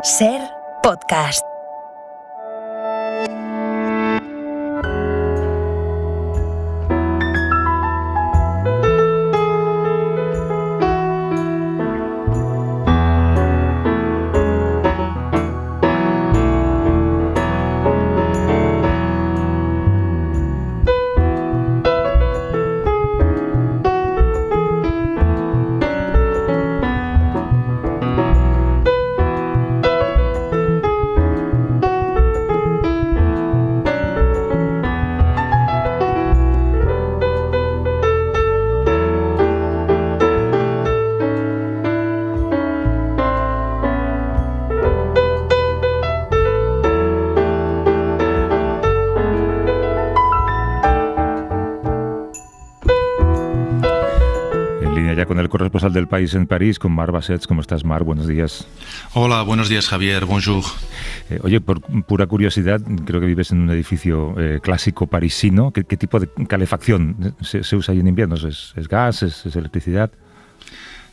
Ser podcast. Con el corresponsal del País en París, con Marc Bassets. ¿Cómo estás, Marc? Buenos días. Hola, buenos días, Javier. Bonjour. Oye, por pura curiosidad, creo que vives en un edificio clásico parisino. ¿Qué tipo de calefacción se usa ahí en invierno? ¿Es gas? ¿Es electricidad?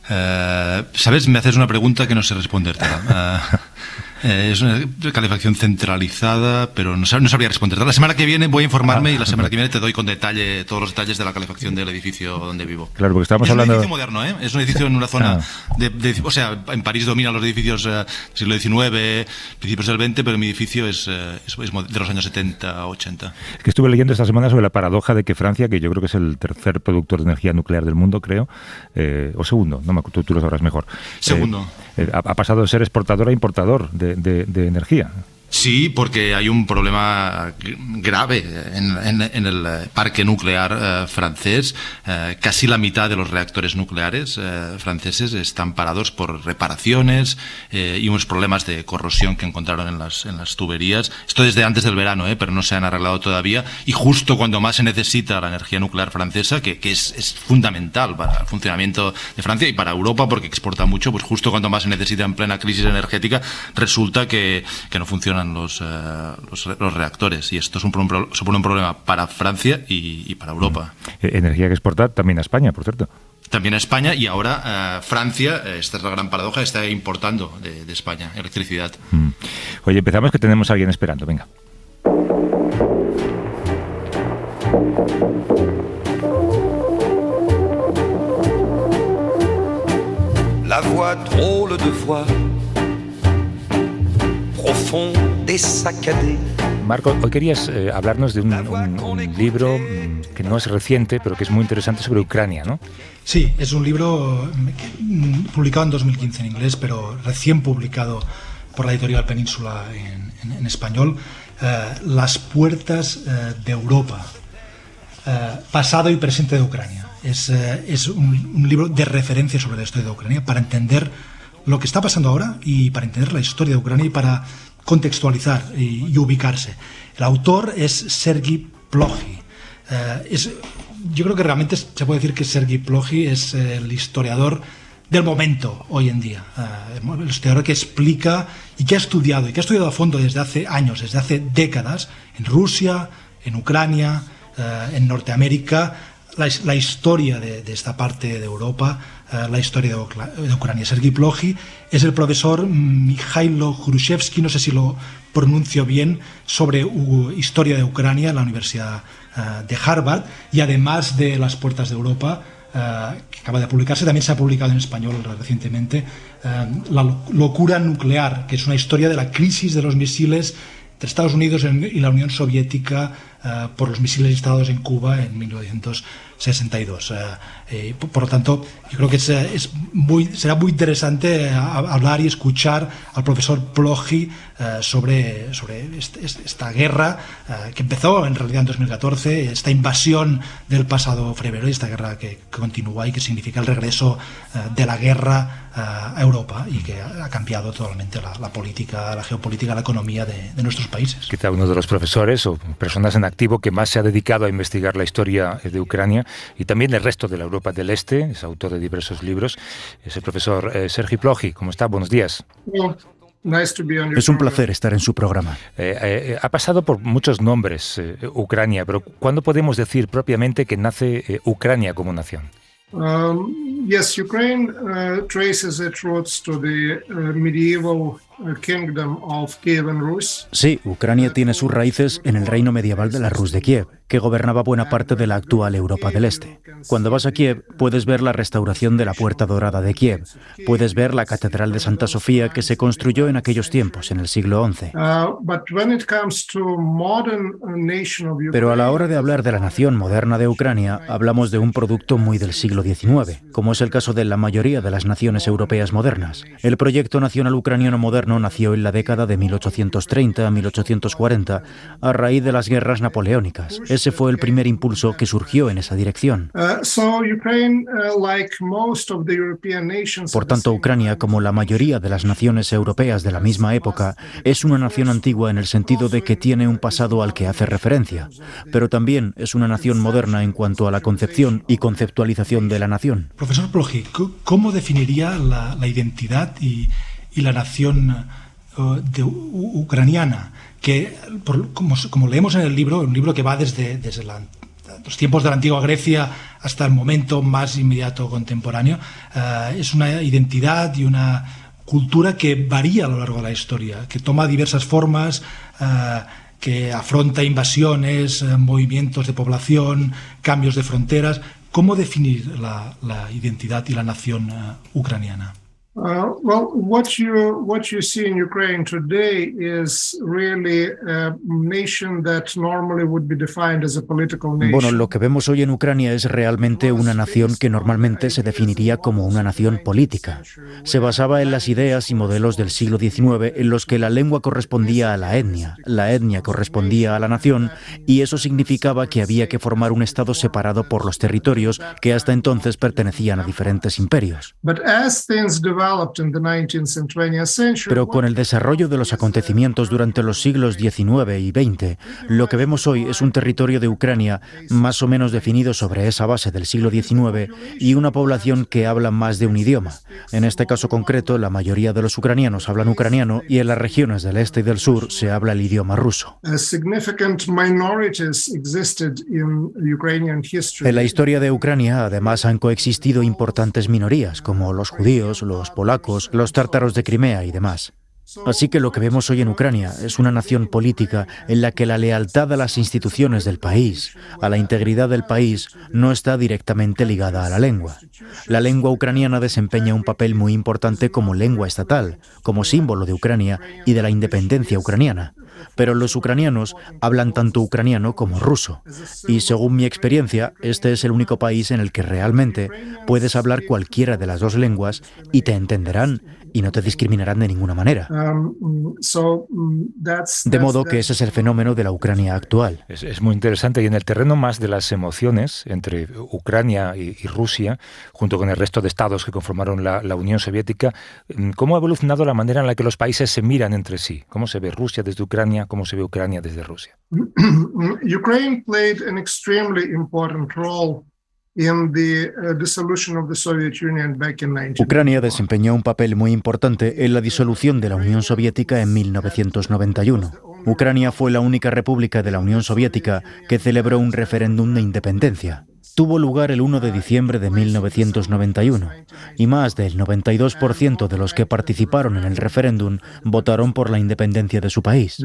¿Sabes? Me haces una pregunta que no sé respondértela. Es una calefacción centralizada, pero no sabría responderte. La semana que viene voy a informarme y la semana que viene te doy con detalle todos los detalles de la calefacción del edificio donde vivo. Claro, porque estamos hablando... Es un edificio moderno, ¿eh? Es un edificio en una zona o sea, en París dominan los edificios del siglo XIX, principios del XX, pero mi edificio es de los años 70, 80. Es que estuve leyendo esta semana sobre la paradoja de que Francia, que yo creo que es el tercer productor de energía nuclear del mundo, creo, o segundo, no me acuerdo, tú lo sabrás mejor. Segundo. Ha pasado de ser exportador a importador de energía. Sí, porque hay un problema grave en el parque nuclear francés. Casi la mitad de los reactores nucleares franceses están parados por reparaciones y unos problemas de corrosión que encontraron en las tuberías. Esto desde antes del verano, pero no se han arreglado todavía. Y justo cuando más se necesita la energía nuclear francesa, que es fundamental para el funcionamiento de Francia y para Europa, porque exporta mucho, pues justo cuando más se necesita en plena crisis energética, resulta que no funcionan los reactores, y esto supone un problema para Francia y para Europa. Energía que exporta también a España, por cierto. También a España, y ahora Francia, esta es la gran paradoja, está importando de España electricidad. Oye, empezamos, que tenemos a alguien esperando, venga. La voix drôle de voix Marco, hoy querías hablarnos de un libro que no es reciente, pero que es muy interesante, sobre Ucrania, ¿no? Sí, es un libro publicado en 2015 en inglés, pero recién publicado por la editorial Península en español. Las puertas de Europa, pasado y presente de Ucrania. Es un libro de referencia sobre la historia de Ucrania para entender lo que está pasando ahora y para entender la historia de Ucrania y para contextualizar y ubicarse. El autor es Sergei Plokhy. Yo creo que realmente se puede decir que Sergei Plokhy es el historiador del momento hoy en día. El historiador que explica y que ha estudiado a fondo desde hace años, desde hace décadas, en Rusia, en Ucrania, en Norteamérica, la historia de esta parte de Europa, la historia de Ucrania. Sergei Plokhy es el profesor Mikhailo Khrushchevsky, no sé si lo pronuncio bien, sobre historia de Ucrania en la Universidad de Harvard, y además de Las puertas de Europa, que acaba de publicarse, también se ha publicado en español recientemente, La locura nuclear, que es una historia de la crisis de los misiles entre Estados Unidos y la Unión Soviética por los misiles instalados en Cuba en 1962. Por lo tanto, yo creo que será muy interesante hablar y escuchar al profesor Plokhy sobre esta guerra que empezó en realidad en 2014, esta invasión del pasado febrero, y esta guerra que continúa y que significa el regreso de la guerra a Europa, y que ha cambiado totalmente la política, la geopolítica, la economía de nuestros países. Quizá uno de los profesores o personas en activo que más se ha dedicado a investigar la historia de Ucrania y también el resto de la Europa del Este, es autor de diversos libros, es el profesor Sergei Plokhy. ¿Cómo está? Buenos días. Es un placer estar en su programa. Ha pasado por muchos nombres Ucrania, pero ¿cuándo podemos decir propiamente que nace Ucrania como nación? Yes, Ukraine traces its roots to the medieval Sí, Ucrania tiene sus raíces en el reino medieval de la Rus de Kiev, que gobernaba buena parte de la actual Europa del Este. Cuando vas a Kiev, puedes ver la restauración de la Puerta Dorada de Kiev, puedes ver la Catedral de Santa Sofía que se construyó en aquellos tiempos, en el siglo XI. Pero a la hora de hablar de la nación moderna de Ucrania, hablamos de un producto muy del siglo XIX, como es el caso de la mayoría de las naciones europeas modernas. El proyecto nacional ucraniano moderno nació en la década de 1830 a 1840, a raíz de las guerras napoleónicas. Ese fue el primer impulso que surgió en esa dirección. Por tanto, Ucrania, como la mayoría de las naciones europeas de la misma época, es una nación antigua en el sentido de que tiene un pasado al que hace referencia, pero también es una nación moderna en cuanto a la concepción y conceptualización de la nación. Profesor Plokhy, ¿cómo definiría la identidad y la nación ucraniana? Que, como leemos en el libro, un libro que va desde los tiempos de la antigua Grecia hasta el momento más inmediato contemporáneo, es una identidad y una cultura que varía a lo largo de la historia, que toma diversas formas, que afronta invasiones, movimientos de población, cambios de fronteras. ¿Cómo definir la identidad y la nación ucraniana? What you see in Ukraine today is really a nation that normally would be defined as a political nation. Bueno, lo que vemos hoy en Ucrania es realmente una nación que normalmente se definiría como una nación política. Se basaba en las ideas y modelos del siglo XIX en los que la lengua correspondía a la etnia correspondía a la nación, y eso significaba que había que formar un estado separado por los territorios que hasta entonces pertenecían a diferentes imperios. Pero con el desarrollo de los acontecimientos durante los siglos XIX y XX, lo que vemos hoy es un territorio de Ucrania más o menos definido sobre esa base del siglo XIX y una población que habla más de un idioma. En este caso concreto, la mayoría de los ucranianos hablan ucraniano y en las regiones del este y del sur se habla el idioma ruso. En la historia de Ucrania, además, han coexistido importantes minorías, como los judíos, los polacos, los tártaros de Crimea y demás. Así que lo que vemos hoy en Ucrania es una nación política en la que la lealtad a las instituciones del país, a la integridad del país, no está directamente ligada a la lengua. La lengua ucraniana desempeña un papel muy importante como lengua estatal, como símbolo de Ucrania y de la independencia ucraniana. Pero los ucranianos hablan tanto ucraniano como ruso. Y según mi experiencia, este es el único país en el que realmente puedes hablar cualquiera de las dos lenguas y te entenderán y no te discriminarán de ninguna manera. De modo que ese es el fenómeno de la Ucrania actual. Es muy interesante. Y en el terreno más de las emociones entre Ucrania y Rusia, junto con el resto de estados que conformaron la Unión Soviética, ¿cómo ha evolucionado la manera en la que los países se miran entre sí? ¿Cómo se ve Rusia desde Ucrania? ¿Cómo se ve Ucrania desde Rusia? Ukraine played an extremely important role in the dissolution of the Soviet Union back in 1991. Ucrania desempeñó un papel muy importante en la disolución de la Unión Soviética en 1991. Ucrania fue la única república de la Unión Soviética que celebró un referéndum de independencia. Tuvo lugar el 1 de diciembre de 1991 y más del 92% de los que participaron en el referéndum votaron por la independencia de su país.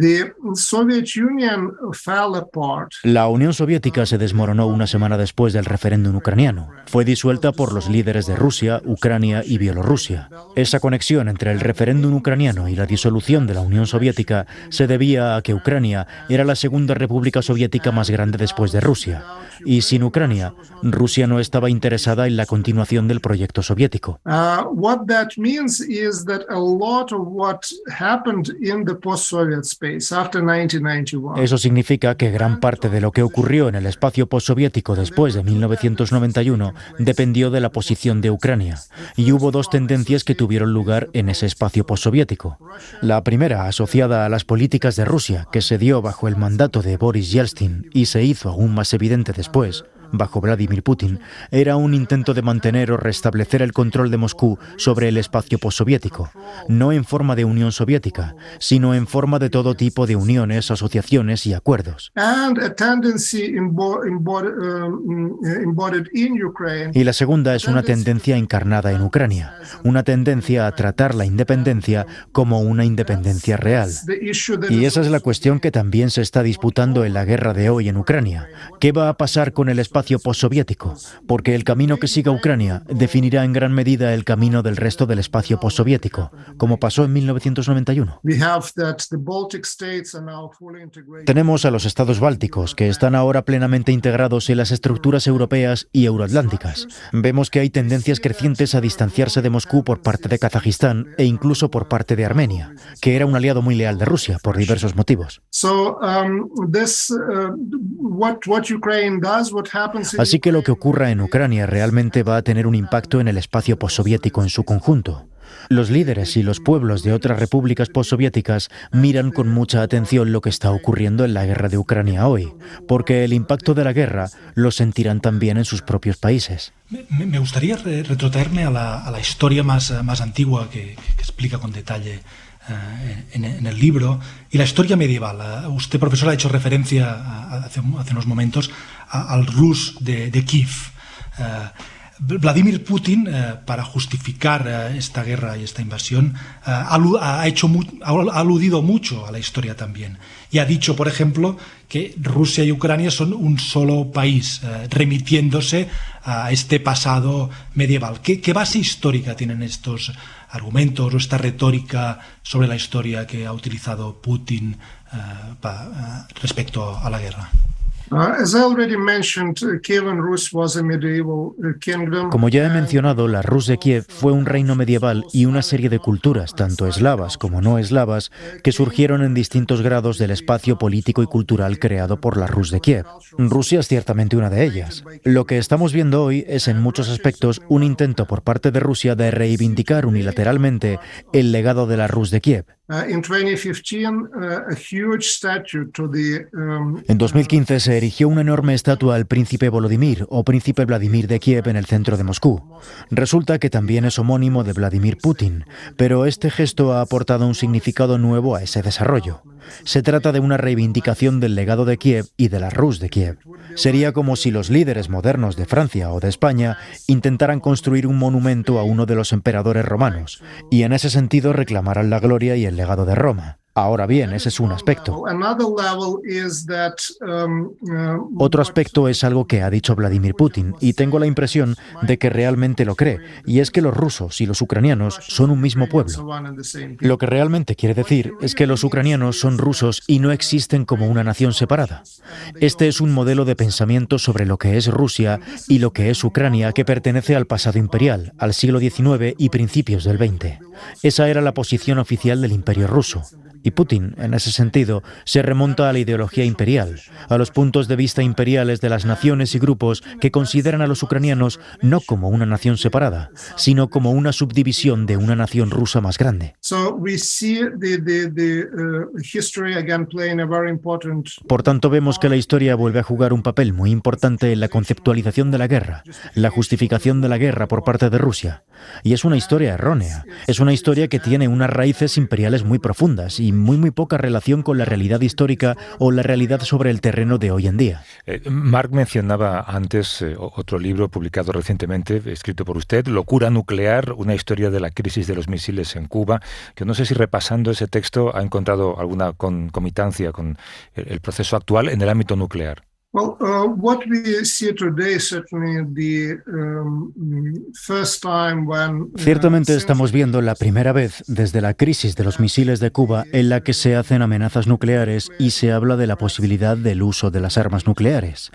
La Unión Soviética se desmoronó una semana después del referéndum ucraniano. Fue disuelta por los líderes de Rusia, Ucrania y Bielorrusia. Esa conexión entre el referéndum ucraniano y la disolución de la Unión Soviética se debía a que Ucrania era la segunda república soviética más grande después de Rusia. Y sin Ucrania, Rusia no estaba interesada en la continuación del proyecto soviético. Eso significa que gran parte de lo que ocurrió en el espacio postsoviético después de 1991 dependió de la posición de Ucrania, y hubo dos tendencias que tuvieron lugar en ese espacio postsoviético. La primera, asociada a las políticas de Rusia, que se dio bajo el mandato de Boris Yeltsin y se hizo aún más evidente después, bajo Vladimir Putin, era un intento de mantener o restablecer el control de Moscú sobre el espacio postsoviético, no en forma de Unión Soviética, sino en forma de todo tipo de uniones, asociaciones y acuerdos. Y la segunda es una tendencia encarnada en Ucrania, una tendencia a tratar la independencia como una independencia real. Y esa es la cuestión que también se está disputando en la guerra de hoy en Ucrania. ¿Qué va a pasar con el espacio postsoviético? Porque el camino que siga Ucrania definirá en gran medida el camino del resto del espacio postsoviético, como pasó en 1991. Tenemos a los estados bálticos, que están ahora plenamente integrados en las estructuras europeas y euroatlánticas. Vemos que hay tendencias crecientes a distanciarse de Moscú por parte de Kazajistán e incluso por parte de Armenia, que era un aliado muy leal de Rusia por diversos motivos. Así que lo que ocurra en Ucrania realmente va a tener un impacto en el espacio postsoviético en su conjunto. Los líderes y los pueblos de otras repúblicas postsoviéticas miran con mucha atención lo que está ocurriendo en la guerra de Ucrania hoy, porque el impacto de la guerra lo sentirán también en sus propios países. Me gustaría retrotraerme a la historia más antigua que explica con detalle en el libro, y la historia medieval. Usted, profesor, ha hecho referencia hace unos momentos al Rus de Kiev. Vladimir Putin, para justificar esta guerra y esta invasión, ha aludido mucho a la historia también. Y ha dicho, por ejemplo, que Rusia y Ucrania son un solo país, remitiéndose a este pasado medieval. ¿Qué base histórica tienen estos argumentos o esta retórica sobre la historia que ha utilizado Putin respecto a la guerra? Como ya he mencionado, la Rus de Kiev fue un reino medieval y una serie de culturas, tanto eslavas como no eslavas, que surgieron en distintos grados del espacio político y cultural creado por la Rus de Kiev. Rusia es ciertamente una de ellas. Lo que estamos viendo hoy es en muchos aspectos un intento por parte de Rusia de reivindicar unilateralmente el legado de la Rus de Kiev. En 2015 se erigió una enorme estatua al príncipe Volodymyr o príncipe Vladimir de Kiev en el centro de Moscú. Resulta que también es homónimo de Vladimir Putin, pero este gesto ha aportado un significado nuevo a ese desarrollo. Se trata de una reivindicación del legado de Kiev y de la Rus de Kiev. Sería como si los líderes modernos de Francia o de España intentaran construir un monumento a uno de los emperadores romanos y en ese sentido reclamaran la gloria y el legado de Roma. Ahora bien, ese es un aspecto. Otro aspecto es algo que ha dicho Vladimir Putin, y tengo la impresión de que realmente lo cree, y es que los rusos y los ucranianos son un mismo pueblo. Lo que realmente quiere decir es que los ucranianos son rusos y no existen como una nación separada. Este es un modelo de pensamiento sobre lo que es Rusia y lo que es Ucrania que pertenece al pasado imperial, al siglo XIX y principios del XX. Esa era la posición oficial del Imperio ruso. Y Putin, en ese sentido, se remonta a la ideología imperial, a los puntos de vista imperiales de las naciones y grupos que consideran a los ucranianos no como una nación separada, sino como una subdivisión de una nación rusa más grande. Por tanto, vemos que la historia vuelve a jugar un papel muy importante en la conceptualización de la guerra, la justificación de la guerra por parte de Rusia. Y es una historia errónea, es una historia que tiene unas raíces imperiales muy profundas y muy poca relación con la realidad histórica o la realidad sobre el terreno de hoy en día. Marc mencionaba antes otro libro publicado recientemente, escrito por usted, Locura nuclear, una historia de la crisis de los misiles en Cuba, que no sé si repasando ese texto ha encontrado alguna concomitancia con el proceso actual en el ámbito nuclear. Ciertamente estamos viendo la primera vez desde la crisis de los misiles de Cuba en la que se hacen amenazas nucleares y se habla de la posibilidad del uso de las armas nucleares.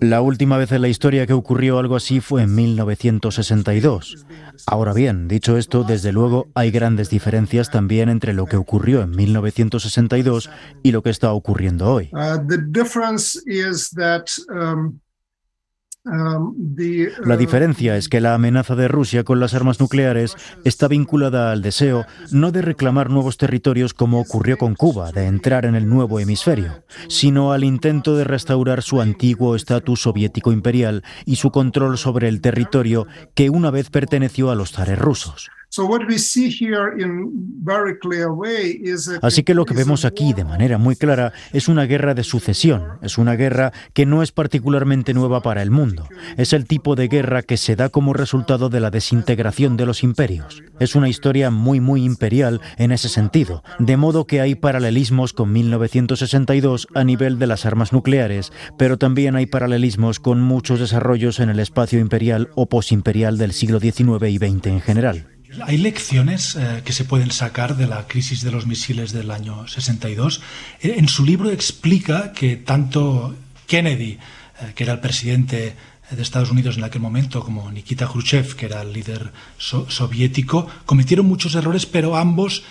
La última vez en la historia que ocurrió algo así fue en 1962. Ahora bien, dicho esto, desde luego hay grandes diferencias también entre lo que ocurrió en 1962 y lo que está ocurriendo hoy. La diferencia es que la amenaza de Rusia con las armas nucleares está vinculada al deseo no de reclamar nuevos territorios como ocurrió con Cuba, de entrar en el nuevo hemisferio, sino al intento de restaurar su antiguo estatus soviético imperial y su control sobre el territorio que una vez perteneció a los zares rusos. Así que lo que vemos aquí de manera muy clara es una guerra de sucesión, es una guerra que no es particularmente nueva para el mundo, es el tipo de guerra que se da como resultado de la desintegración de los imperios. Es una historia muy imperial en ese sentido, de modo que hay paralelismos con 1962 a nivel de las armas nucleares, pero también hay paralelismos con muchos desarrollos en el espacio imperial o posimperial del siglo XIX y XX en general. Hay lecciones que se pueden sacar de la crisis de los misiles del año 62. En su libro explica que tanto Kennedy, que era el presidente de Estados Unidos en aquel momento, como Nikita Khrushchev, que era el líder soviético, cometieron muchos errores, pero ambos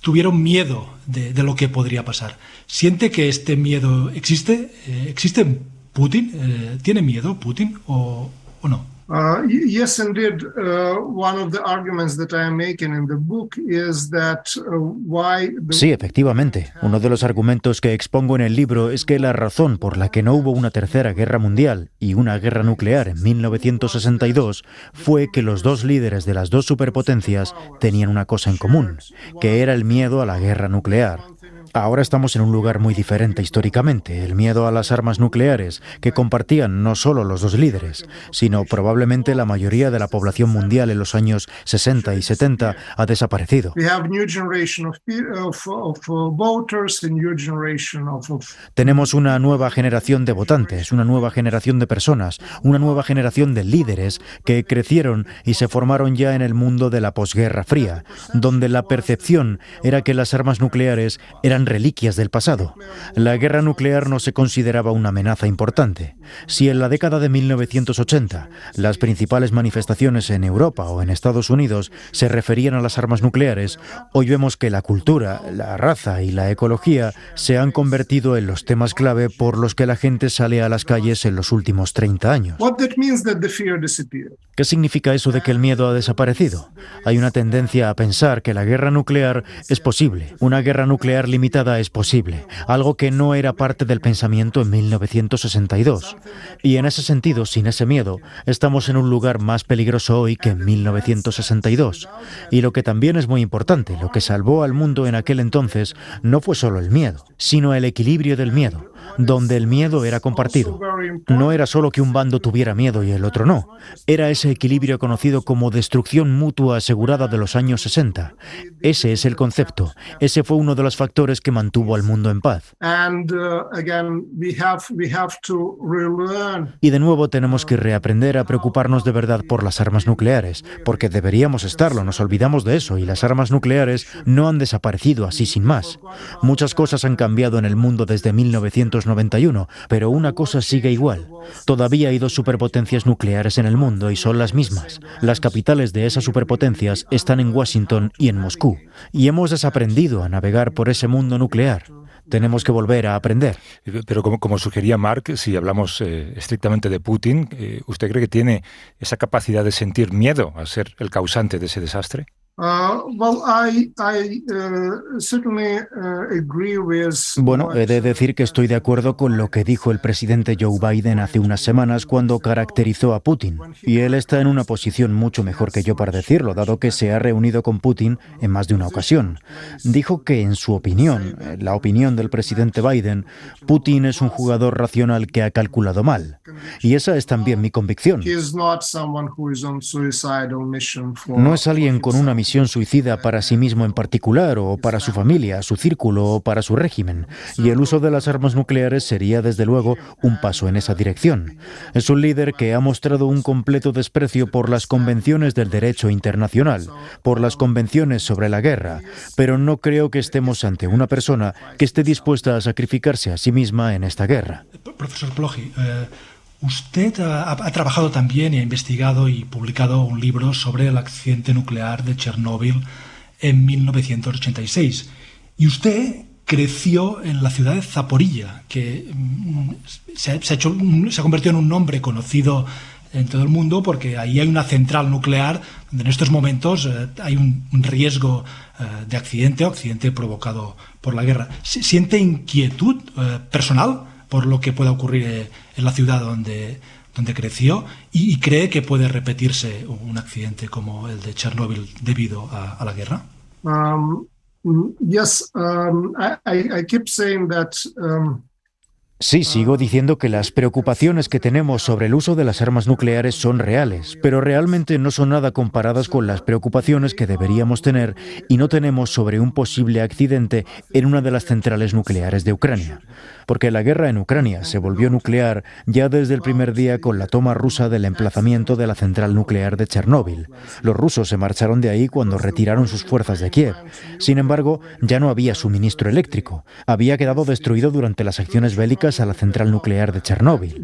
tuvieron miedo de lo que podría pasar. ¿Siente que este miedo existe? ¿Existe Putin? ¿Tiene miedo Putin o no? Yes, indeed. One of the arguments that I am making in the book is that Sí, efectivamente. Uno de los argumentos que expongo en el libro es que la razón por la que no hubo una tercera guerra mundial y una guerra nuclear en 1962 fue que los dos líderes de las dos superpotencias tenían una cosa en común, que era el miedo a la guerra nuclear. Ahora estamos en un lugar muy diferente históricamente. El miedo a las armas nucleares, que compartían no solo los dos líderes, sino probablemente la mayoría de la población mundial en los años 60 y 70, ha desaparecido. Tenemos una nueva generación de votantes, una nueva generación de personas, una nueva generación de líderes que crecieron y se formaron ya en el mundo de la posguerra fría, donde la percepción era que las armas nucleares eran reliquias del pasado. La guerra nuclear no se consideraba una amenaza importante. Si en la década de 1980 las principales manifestaciones en Europa o en Estados Unidos se referían a las armas nucleares, hoy vemos que la cultura, la raza y la ecología se han convertido en los temas clave por los que la gente sale a las calles en los últimos 30 años. ¿Qué significa eso de que el miedo ha desaparecido? Hay una tendencia a pensar que la guerra nuclear es posible. Una guerra nuclear limitada es posible, algo que no era parte del pensamiento en 1962. Y en ese sentido, sin ese miedo, estamos en un lugar más peligroso hoy que en 1962. Y lo que también es muy importante, lo que salvó al mundo en aquel entonces no fue solo el miedo, sino el equilibrio del miedo, donde el miedo era compartido. No era solo que un bando tuviera miedo y el otro no. Era ese equilibrio conocido como destrucción mutua asegurada de los años 60. Ese es el concepto. Ese fue uno de los factores que mantuvo al mundo en paz. Y de nuevo tenemos que reaprender a preocuparnos de verdad por las armas nucleares, porque deberíamos estarlo, nos olvidamos de eso, y las armas nucleares no han desaparecido así sin más. Muchas cosas han cambiado en el mundo desde 1991, pero una cosa sigue igual. Todavía hay dos superpotencias nucleares en el mundo y son las mismas. Las capitales de esas superpotencias están en Washington y en Moscú, y hemos desaprendido a navegar por ese mundo nuclear. Tenemos que volver a aprender. Pero como sugería Mark, si hablamos estrictamente de Putin, ¿usted cree que tiene esa capacidad de sentir miedo a ser el causante de ese desastre? Bueno, he de decir que estoy de acuerdo con lo que dijo el presidente Joe Biden hace unas semanas cuando caracterizó a Putin. Y él está en una posición mucho mejor que yo para decirlo, dado que se ha reunido con Putin en más de una ocasión. Dijo que, en su opinión, la opinión del presidente Biden, Putin es un jugador racional que ha calculado mal. Y esa es también mi convicción. No es alguien con una misión suicida para sí mismo en particular, o para su familia, su círculo o para su régimen, y el uso de las armas nucleares sería desde luego un paso en esa dirección. Es un líder que ha mostrado un completo desprecio por las convenciones del derecho internacional, por las convenciones sobre la guerra, pero no creo que estemos ante una persona que esté dispuesta a sacrificarse a sí misma en esta guerra. Profesor Plokhy, usted ha trabajado también y ha investigado y publicado un libro sobre el accidente nuclear de Chernóbil en 1986. Y usted creció en la ciudad de Zaporilla, que se ha convertido en un nombre conocido en todo el mundo porque ahí hay una central nuclear donde en estos momentos hay un riesgo de accidente provocado por la guerra. ¿Siente inquietud personal por lo que pueda ocurrir en la ciudad donde creció y cree que puede repetirse un accidente como el de Chernóbil debido a la guerra? Yes, I keep saying that. Sí, sigo diciendo que las preocupaciones que tenemos sobre el uso de las armas nucleares son reales, pero realmente no son nada comparadas con las preocupaciones que deberíamos tener y no tenemos sobre un posible accidente en una de las centrales nucleares de Ucrania. Porque la guerra en Ucrania se volvió nuclear ya desde el primer día con la toma rusa del emplazamiento de la central nuclear de Chernóbil. Los rusos se marcharon de ahí cuando retiraron sus fuerzas de Kiev. Sin embargo, ya no había suministro eléctrico. Había quedado destruido durante las acciones bélicas a la central nuclear de Chernóbil.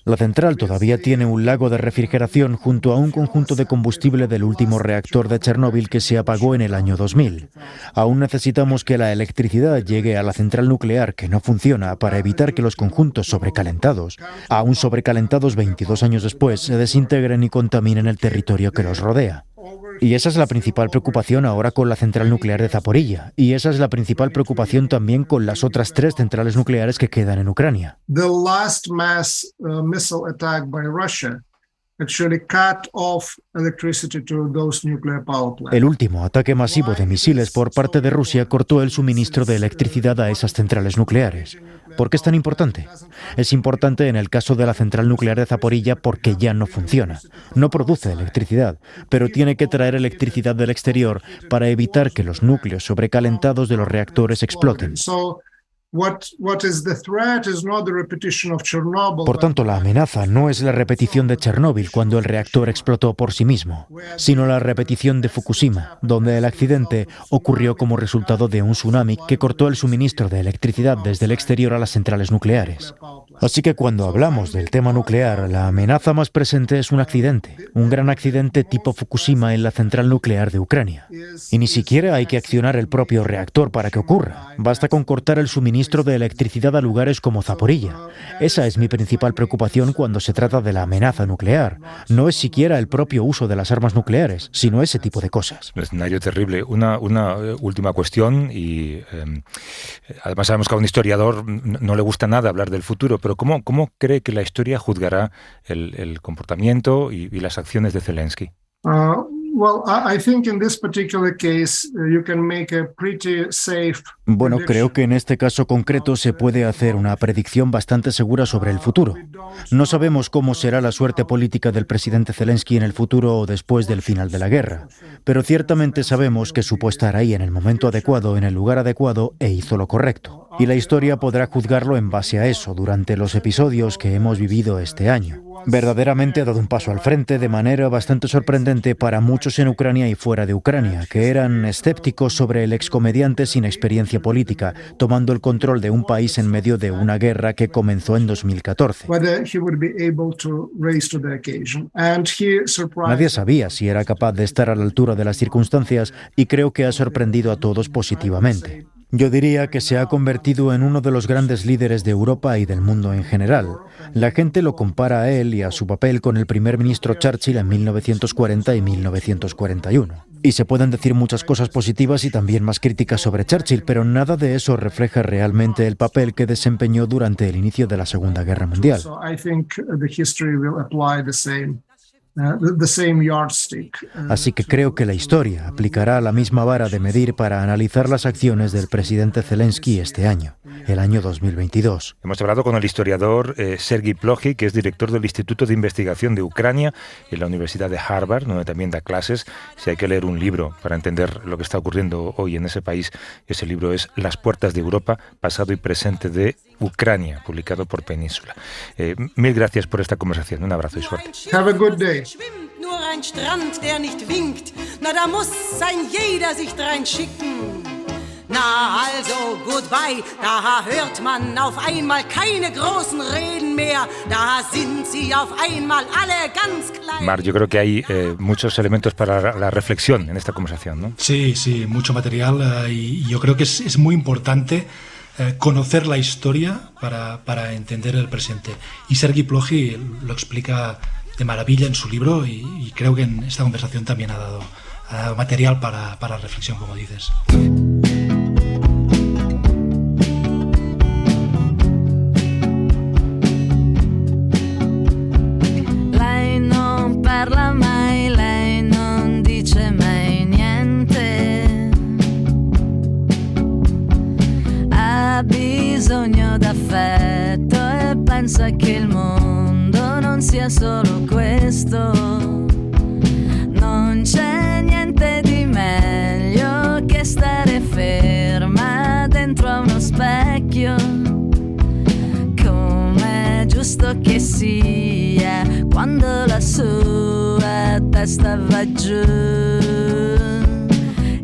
La central todavía tiene un lago de refrigeración junto a un conjunto de combustible del último reactor de Chernóbil que se apagó en el año 2000. Aún necesitamos que la electricidad llegue a la central nuclear que no funciona para evitar que los conjuntos sobrecalentados, aún sobrecalentados 22 años después, se desintegren y contaminen el territorio que los rodea. Y esa es la principal preocupación ahora con la central nuclear de Zaporilla. Y esa es la principal preocupación también con las otras 3 centrales nucleares que quedan en Ucrania. The last mass missile attack by Russia actually cut off electricity to those nuclear power plants. El último ataque masivo de misiles por parte de Rusia cortó el suministro de electricidad a esas centrales nucleares. ¿Por qué es tan importante? Es importante en el caso de la central nuclear de Zaporilla porque ya no funciona. No produce electricidad, pero tiene que traer electricidad del exterior para evitar que los núcleos sobrecalentados de los reactores exploten. Por tanto, la amenaza no es la repetición de Chernóbil cuando el reactor explotó por sí mismo, sino la repetición de Fukushima, donde el accidente ocurrió como resultado de un tsunami que cortó el suministro de electricidad desde el exterior a las centrales nucleares. Así que cuando hablamos del tema nuclear, la amenaza más presente es un accidente, un gran accidente tipo Fukushima en la central nuclear de Ucrania. Y ni siquiera hay que accionar el propio reactor para que ocurra. Basta con cortar el suministro de electricidad a lugares como Zaporilla. Esa es mi principal preocupación cuando se trata de la amenaza nuclear. No es siquiera el propio uso de las armas nucleares, sino ese tipo de cosas. Un escenario terrible. Una última cuestión, y además sabemos que a un historiador no le gusta nada hablar del futuro, pero ¿cómo cree que la historia juzgará el comportamiento y las acciones de Zelensky? Bueno, creo que en este caso concreto se puede hacer una predicción bastante segura sobre el futuro. No sabemos cómo será la suerte política del presidente Zelensky en el futuro o después del final de la guerra, pero ciertamente sabemos que supo estar ahí en el momento adecuado, en el lugar adecuado e hizo lo correcto. Y la historia podrá juzgarlo en base a eso durante los episodios que hemos vivido este año. Verdaderamente ha dado un paso al frente de manera bastante sorprendente para muchos en Ucrania y fuera de Ucrania, que eran escépticos sobre el excomediante sin experiencia política, tomando el control de un país en medio de una guerra que comenzó en 2014. Nadie sabía si era capaz de estar a la altura de las circunstancias y creo que ha sorprendido a todos positivamente. Yo diría que se ha convertido en uno de los grandes líderes de Europa y del mundo en general. La gente lo compara a él y a su papel con el primer ministro Churchill en 1940 y 1941. Y se pueden decir muchas cosas positivas y también más críticas sobre Churchill, pero nada de eso refleja realmente el papel que desempeñó durante el inicio de la Segunda Guerra Mundial. Así que creo que la historia aplicará la misma vara de medir para analizar las acciones del presidente Zelensky este año, el año 2022. Hemos hablado con el historiador Sergei Plokhy, que es director del Instituto de Investigación de Ucrania en la Universidad de Harvard, donde también da clases. Si hay que leer un libro para entender lo que está ocurriendo hoy en ese país, ese libro es Las puertas de Europa, pasado y presente de Ucrania, publicado por Península. Mil gracias por esta conversación. Un abrazo y suerte. Have a good day. Schwimmt nur ein Strand, der nicht winkt. Na, da muss ein jeder sich drein schicken. Na also, goodbye, da hört man auf einmal keine großen Reden mehr, da sind sie auf einmal alle ganz klein. Mar, yo creo que hay muchos elementos para la reflexión en esta conversación, ¿no? Sí, mucho material y yo creo que es muy importante conocer la historia para entender el presente. Y Sergi Plokhý lo explica de maravilla en su libro y creo que en esta conversación también ha dado material para reflexión, como dices. Lei non parla mai, lei non dice mai niente. Ha bisogno d'affetto e pensa che il mondo non sia solo questo. Non c'è niente di meglio che stare ferma dentro a uno specchio, come è giusto che sia quando la sua testa va giù.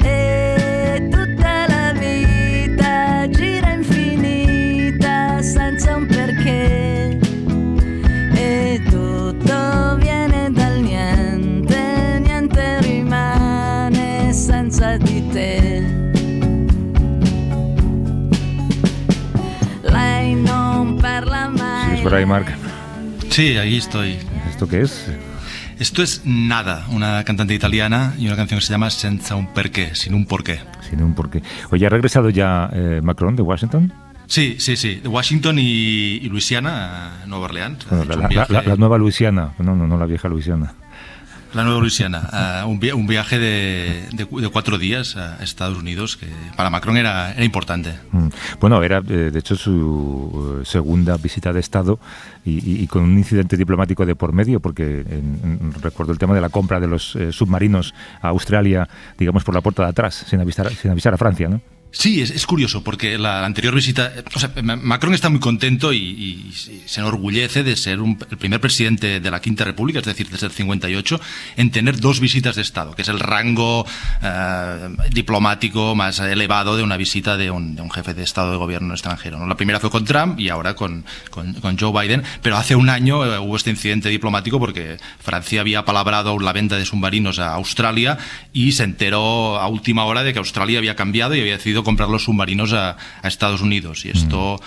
E tutta la vita gira infinita senza un perché, e tutto viene dal niente, niente rimane senza di te. Lei non parla mai. ¿Sigues por ahí, Marc? Sí, ahí estoy. ¿Esto qué es? Esto es Nada, una cantante italiana y una canción que se llama Senza un perché, sin un porqué. Sin un porqué. Oye, ¿ha regresado ya Macron de Washington? Sí, de Washington y Luisiana, Nueva Orleans. Bueno, la nueva Luisiana, no la vieja Luisiana. La nueva Luisiana, un viaje de 4 días a Estados Unidos que para Macron era importante. Bueno, era de hecho su segunda visita de Estado y con un incidente diplomático de por medio, porque recuerdo el tema de la compra de los submarinos a Australia, digamos por la puerta de atrás, sin avisar a Francia, ¿no? Sí, es curioso porque la anterior visita, Macron está muy contento y se enorgullece de ser el primer presidente de la Quinta República, es decir, desde el 58, en tener 2 visitas de Estado, que es el rango diplomático más elevado de una visita de un jefe de Estado de gobierno extranjero, ¿no? La primera fue con Trump y ahora con Joe Biden, pero hace un año hubo este incidente diplomático porque Francia había palabrado la venta de submarinos a Australia y se enteró a última hora de que Australia había cambiado y había decidido comprar los submarinos a Estados Unidos, y esto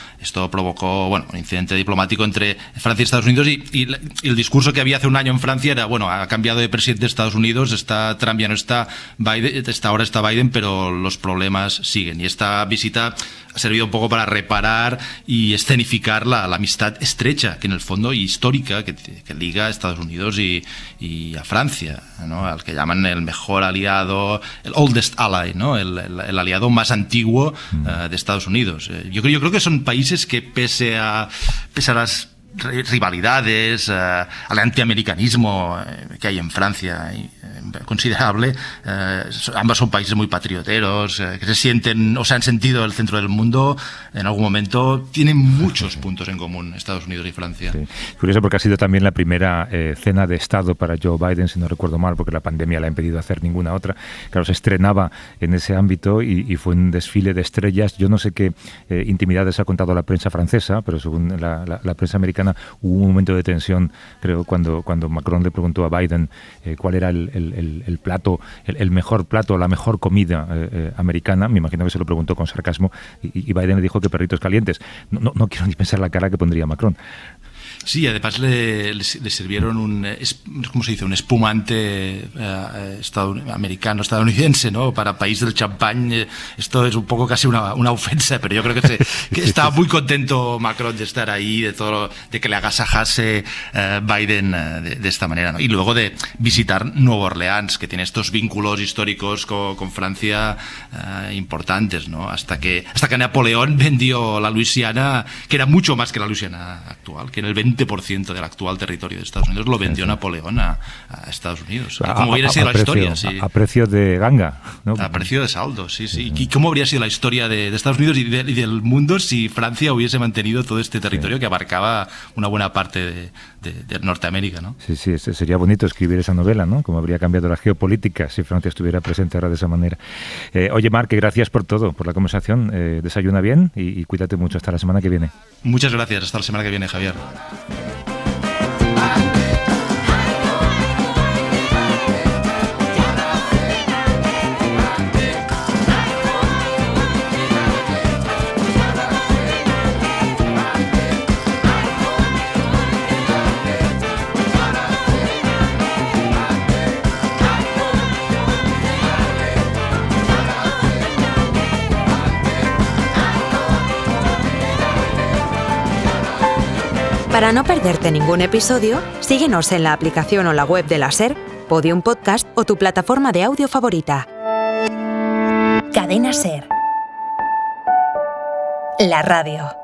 provocó un incidente diplomático entre Francia y Estados Unidos, y el discurso que había hace un año en Francia era, ha cambiado de presidente de Estados Unidos, está Trump, ya no está Biden, ahora está Biden, pero los problemas siguen, y esta visita ha servido un poco para reparar y escenificar la amistad estrecha, que en el fondo histórica, que liga a Estados Unidos y a Francia, ¿no? Al que llaman el mejor aliado, el oldest ally, ¿no? El aliado más antiguo de Estados Unidos. Yo creo que son países que pese a las rivalidades, al antiamericanismo que hay en Francia considerable, ambas son países muy patrioteros, que se sienten o se han sentido el centro del mundo en algún momento. Tienen muchos puntos en común Estados Unidos y Francia. Sí. Curioso porque ha sido también la primera cena de Estado para Joe Biden, si no recuerdo mal, porque la pandemia le ha impedido hacer ninguna otra. Claro, se estrenaba en ese ámbito y fue un desfile de estrellas. Yo no sé qué intimidades ha contado la prensa francesa, pero según la prensa americana hubo un momento de tensión, creo, cuando Macron le preguntó a Biden cuál era el plato, el mejor plato, la mejor comida americana. Me imagino que se lo preguntó con sarcasmo y Biden le dijo que perritos calientes. No quiero ni pensar la cara que pondría Macron. Sí, además le sirvieron un espumante estadounidense, ¿no? Para país del champán. Esto es un poco casi una ofensa, pero yo creo que estaba muy contento Macron de estar ahí, de que le agasajase Biden de esta manera, ¿no? Y luego de visitar Nueva Orleans, que tiene estos vínculos históricos con Francia importantes, ¿no? Hasta que Napoleón vendió la Luisiana, que era mucho más que la Luisiana actual, que en el 20% del actual territorio de Estados Unidos lo vendió Napoleón a Estados Unidos. ¿Cómo hubiera sido la historia? Sí. A precio de ganga, ¿no? A precio de saldo, sí. ¿Y cómo habría sido la historia de Estados Unidos y del mundo si Francia hubiese mantenido todo este territorio que abarcaba una buena parte de Norteamérica, ¿no? Sí, sería bonito escribir esa novela, ¿no? Cómo habría cambiado la geopolítica si Francia estuviera presente ahora de esa manera. Oye, Marc, gracias por todo, por la conversación. Desayuna bien y cuídate mucho. Hasta la semana que viene. Muchas gracias. Hasta la semana que viene, Javier. Para no perderte ningún episodio, síguenos en la aplicación o la web de la SER, Podium Podcast o tu plataforma de audio favorita. Cadena SER. La radio.